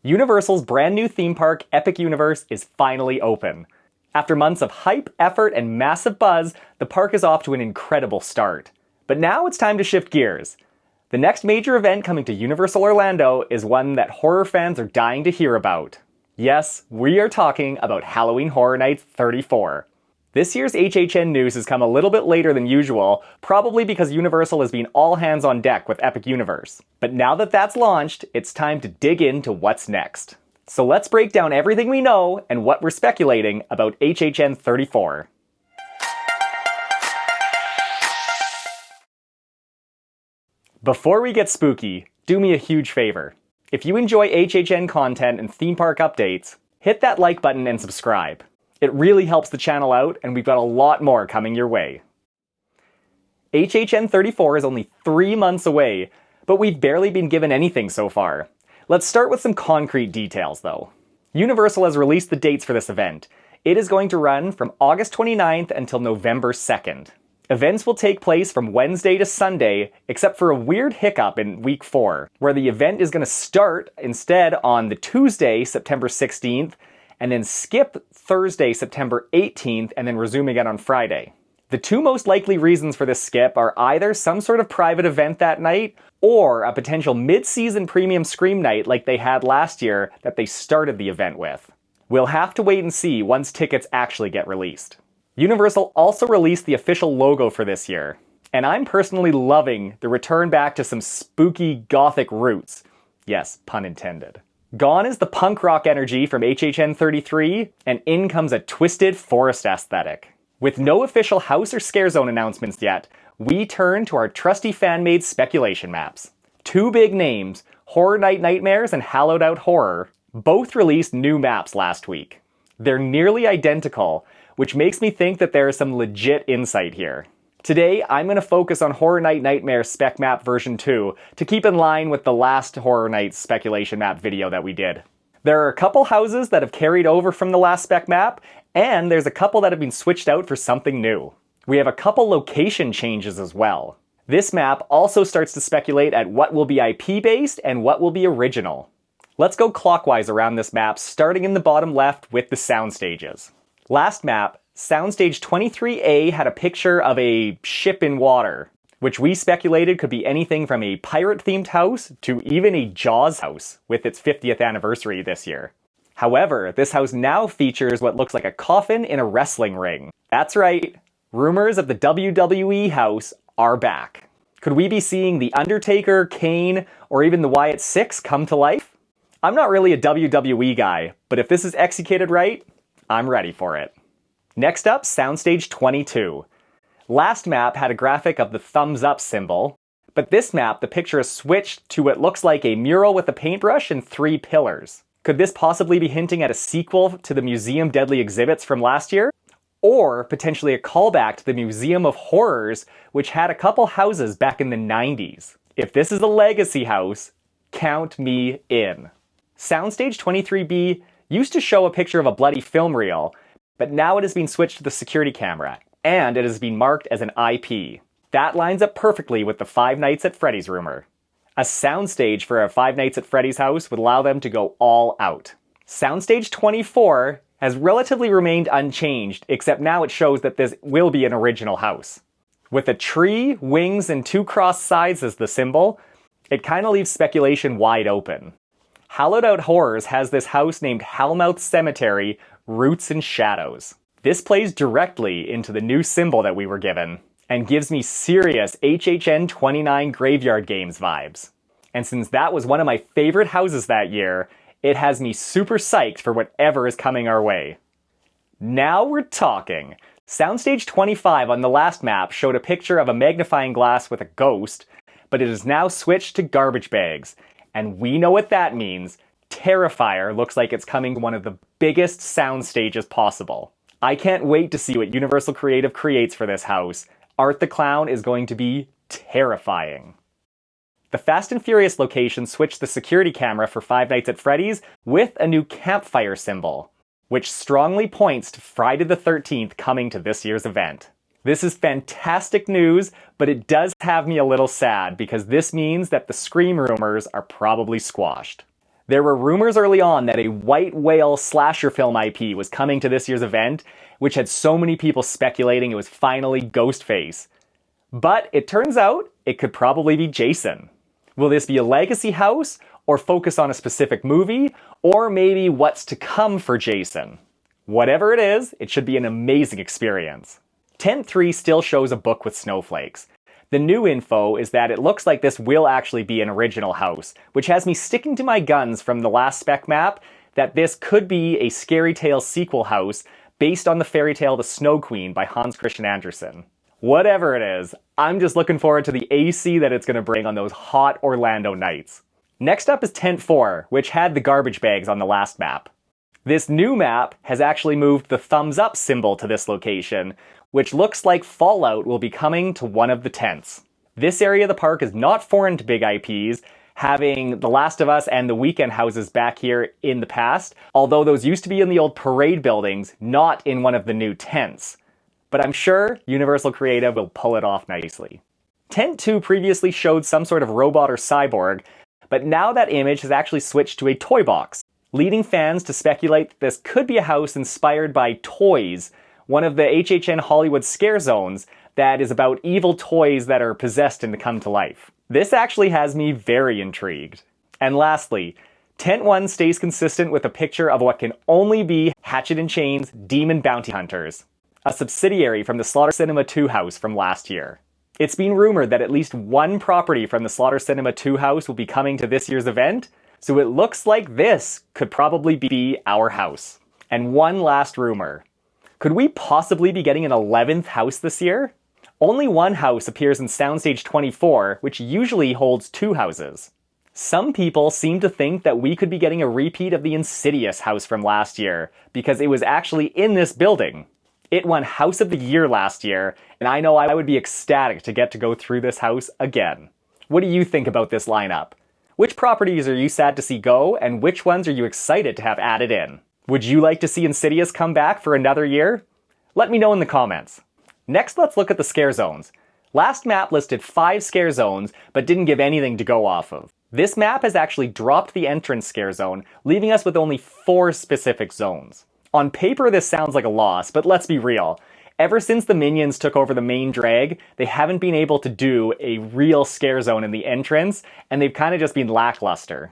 Universal's brand new theme park, Epic Universe, is finally open. After months of hype, effort, and massive buzz, the park is off to an incredible start. But now it's time to shift gears. The next major event coming to Universal Orlando is one that horror fans are dying to hear about. Yes, we are talking about Halloween Horror Nights 34. This year's HHN news has come a little bit later than usual, probably because Universal has been all hands on deck with Epic Universe. But now that that's launched, it's time to dig into what's next. So let's break down everything we know and what we're speculating about HHN 34. Before we get spooky, do me a huge favor. If you enjoy HHN content and theme park updates, hit that like button and subscribe. It really helps the channel out, and we've got a lot more coming your way. HHN 34 is only 3 months away, but we've barely been given anything so far. Let's start with some concrete details, though. Universal has released the dates for this event. It is going to run from August 29th until November 2nd. Events will take place from Wednesday to Sunday, except for a weird hiccup in week 4, where the event is going to start instead on the Tuesday, September 16th, and then skip Thursday, September 18th, and then resume again on Friday. The 2 most likely reasons for this skip are either some sort of private event that night, or a potential mid-season premium Scream night like they had last year that they started the event with. We'll have to wait and see once tickets actually get released. Universal also released the official logo for this year, and I'm personally loving the return back to some spooky gothic roots. Yes, pun intended. Gone is the punk rock energy from HHN 33, and in comes a twisted forest aesthetic. With no official house or scare zone announcements yet, we turn to our trusty fan-made speculation maps. 2 big names, Horror Night Nightmares and Hallowed Out Horror, both released new maps last week. They're nearly identical, which makes me think that there is some legit insight here. Today, I'm going to focus on Horror Night Nightmares Spec Map version 2 to keep in line with the last Horror Nights speculation map video that we did. There are a couple houses that have carried over from the last spec map, and there's a couple that have been switched out for something new. We have a couple location changes as well. This map also starts to speculate at what will be IP-based and what will be original. Let's go clockwise around this map, starting in the bottom left with the sound stages. Last map, Soundstage 23A had a picture of a ship in water, which we speculated could be anything from a pirate-themed house to even a Jaws house with its 50th anniversary this year. However, this house now features what looks like a coffin in a wrestling ring. That's right, rumors of the WWE house are back. Could we be seeing The Undertaker, Kane, or even the Wyatt Six come to life? I'm not really a WWE guy, but if this is executed right, I'm ready for it. Next up, Soundstage 22. Last map had a graphic of the thumbs up symbol, but this map the picture is switched to what looks like a mural with a paintbrush and 3 pillars. Could this possibly be hinting at a sequel to the Museum Deadly Exhibits from last year? Or potentially a callback to the Museum of Horrors, which had a couple houses back in the 90s. If this is a legacy house, count me in. Soundstage 23B used to show a picture of a bloody film reel, but now it has been switched to the security camera, and it has been marked as an IP. That lines up perfectly with the Five Nights at Freddy's rumor. A soundstage for a Five Nights at Freddy's house would allow them to go all out. Soundstage 24 has relatively remained unchanged, except now it shows that this will be an original house. With a tree, wings, and 2 crossed sides as the symbol, it kind of leaves speculation wide open. Hallowed Out Horrors has this house named Hellmouth Cemetery, Roots and Shadows. This plays directly into the new symbol that we were given, and gives me serious HHN 29 Graveyard Games vibes. And since that was one of my favorite houses that year, it has me super psyched for whatever is coming our way. Now we're talking! Soundstage 25 on the last map showed a picture of a magnifying glass with a ghost, but it is now switched to garbage bags. And we know what that means. Terrifier looks like it's coming to one of the biggest sound stages possible. I can't wait to see what Universal Creative creates for this house. Art the Clown is going to be terrifying. The Fast and Furious location switched the security camera for Five Nights at Freddy's with a new campfire symbol, which strongly points to Friday the 13th coming to this year's event. This is fantastic news, but it does have me a little sad because this means that the Scream rumors are probably squashed. There were rumors early on that a white whale slasher film IP was coming to this year's event, which had so many people speculating it was finally Ghostface. But it turns out it could probably be Jason. Will this be a legacy house, or focus on a specific movie, or maybe what's to come for Jason? Whatever it is, it should be an amazing experience. Tent 3 still shows a book with snowflakes. The new info is that it looks like this will actually be an original house, which has me sticking to my guns from the last spec map that this could be a Scary Tales sequel house based on the fairy tale The Snow Queen by Hans Christian Andersen. Whatever it is, I'm just looking forward to the AC that it's going to bring on those hot Orlando nights. Next up is Tent 4, which had the garbage bags on the last map. This new map has actually moved the thumbs up symbol to this location, which looks like Fallout will be coming to one of the tents. This area of the park is not foreign to big IPs, having The Last of Us and the Weekend houses back here in the past, although those used to be in the old parade buildings, not in one of the new tents. But I'm sure Universal Creative will pull it off nicely. Tent 2 previously showed some sort of robot or cyborg, but now that image has actually switched to a toy box, leading fans to speculate that this could be a house inspired by Toys, one of the HHN Hollywood scare zones that is about evil toys that are possessed and to come to life. This actually has me very intrigued. And lastly, Tent 1 stays consistent with a picture of what can only be Hatchet & Chain's Demon Bounty Hunters, a subsidiary from the Slaughter Cinema 2 house from last year. It's been rumored that at least one property from the Slaughter Cinema 2 house will be coming to this year's event, so it looks like this could probably be our house. And one last rumor. Could we possibly be getting an 11th house this year? Only one house appears in Soundstage 24, which usually holds 2 houses. Some people seem to think that we could be getting a repeat of the Insidious house from last year, because it was actually in this building. It won House of the Year last year, and I know I would be ecstatic to get to go through this house again. What do you think about this lineup? Which properties are you sad to see go, and which ones are you excited to have added in? Would you like to see Insidious come back for another year? Let me know in the comments. Next, let's look at the scare zones. Last map listed 5 scare zones, but didn't give anything to go off of. This map has actually dropped the entrance scare zone, leaving us with only 4 specific zones. On paper, this sounds like a loss, but let's be real. Ever since the minions took over the main drag, they haven't been able to do a real scare zone in the entrance, and they've kind of just been lackluster.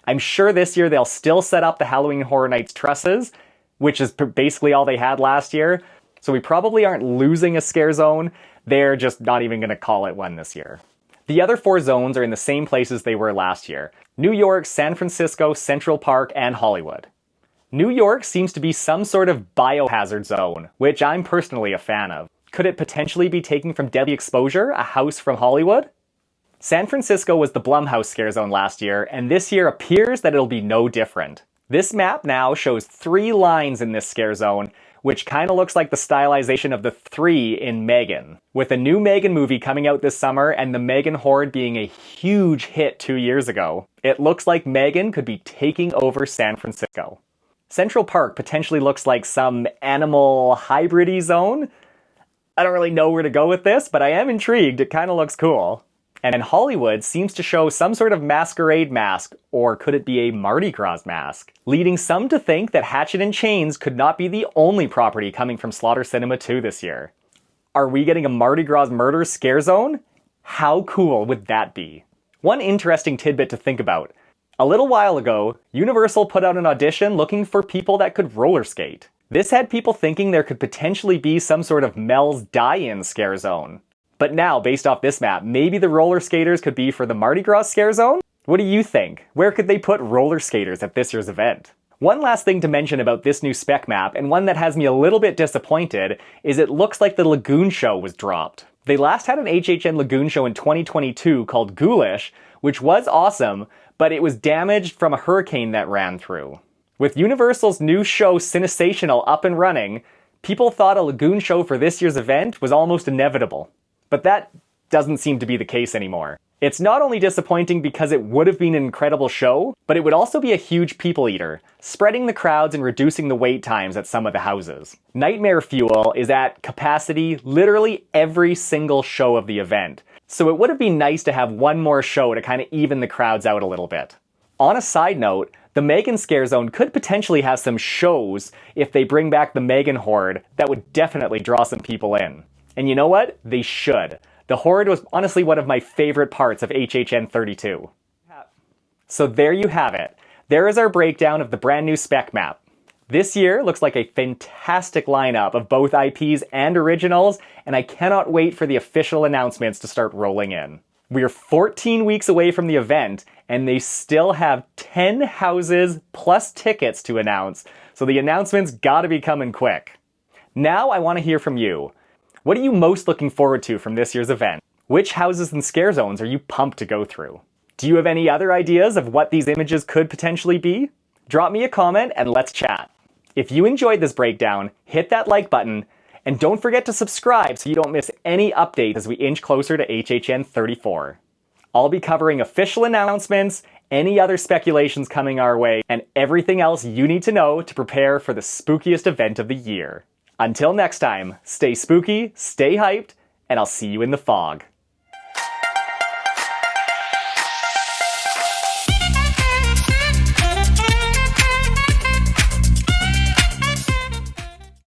I'm sure this year they'll still set up the Halloween Horror Nights trusses, which is basically all they had last year, so we probably aren't losing a scare zone, they're just not even going to call it one this year. The other 4 zones are in the same places they were last year: New York, San Francisco, Central Park, and Hollywood. New York seems to be some sort of biohazard zone, which I'm personally a fan of. Could it potentially be taken from Deadly Exposure, a house from Hollywood? San Francisco was the Blumhouse scare zone last year, and this year appears that it'll be no different. This map now shows 3 lines in this scare zone, which kind of looks like the stylization of the 3 in Megan. With a new Megan movie coming out this summer and the Megan Horde being a huge hit 2 years ago, it looks like Megan could be taking over San Francisco. Central Park potentially looks like some animal hybrid-y zone. I don't really know where to go with this, but I am intrigued. It kind of looks cool. And then Hollywood seems to show some sort of masquerade mask, or could it be a Mardi Gras mask? Leading some to think that Hatchet & Chains could not be the only property coming from Slaughter Cinema 2 this year. Are we getting a Mardi Gras murder scare zone? How cool would that be? One interesting tidbit to think about. A little while ago, Universal put out an audition looking for people that could roller skate. This had people thinking there could potentially be some sort of Mel's die-in scare zone. But now, based off this map, maybe the roller skaters could be for the Mardi Gras scare zone? What do you think? Where could they put roller skaters at this year's event? One last thing to mention about this new spec map, and one that has me a little bit disappointed, is it looks like the Lagoon show was dropped. They last had an HHN Lagoon show in 2022 called Ghoulish, which was awesome, but it was damaged from a hurricane that ran through. With Universal's new show Cinesational up and running, people thought a Lagoon show for this year's event was almost inevitable. But that doesn't seem to be the case anymore. It's not only disappointing because it would have been an incredible show, but it would also be a huge people eater, spreading the crowds and reducing the wait times at some of the houses. Nightmare Fuel is at capacity literally every single show of the event, so it would have been nice to have one more show to kind of even the crowds out a little bit. On a side note, The Megan Scare Zone could potentially have some shows if they bring back the Megan Horde that would definitely draw some people in. And you know what? They should. The Horde was honestly one of my favorite parts of HHN 32. So there you have it. There is our breakdown of the brand new spec map. This year looks like a fantastic lineup of both IPs and originals, and I cannot wait for the official announcements to start rolling in. We are 14 weeks away from the event, and they still have 10 houses plus tickets to announce, so the announcements gotta be coming quick. Now I want to hear from you. What are you most looking forward to from this year's event? Which houses and scare zones are you pumped to go through? Do you have any other ideas of what these images could potentially be? Drop me a comment and let's chat. If you enjoyed this breakdown, hit that like button, and don't forget to subscribe so you don't miss any updates as we inch closer to HHN 34. I'll be covering official announcements, any other speculations coming our way, and everything else you need to know to prepare for the spookiest event of the year. Until next time, stay spooky, stay hyped, and I'll see you in the fog.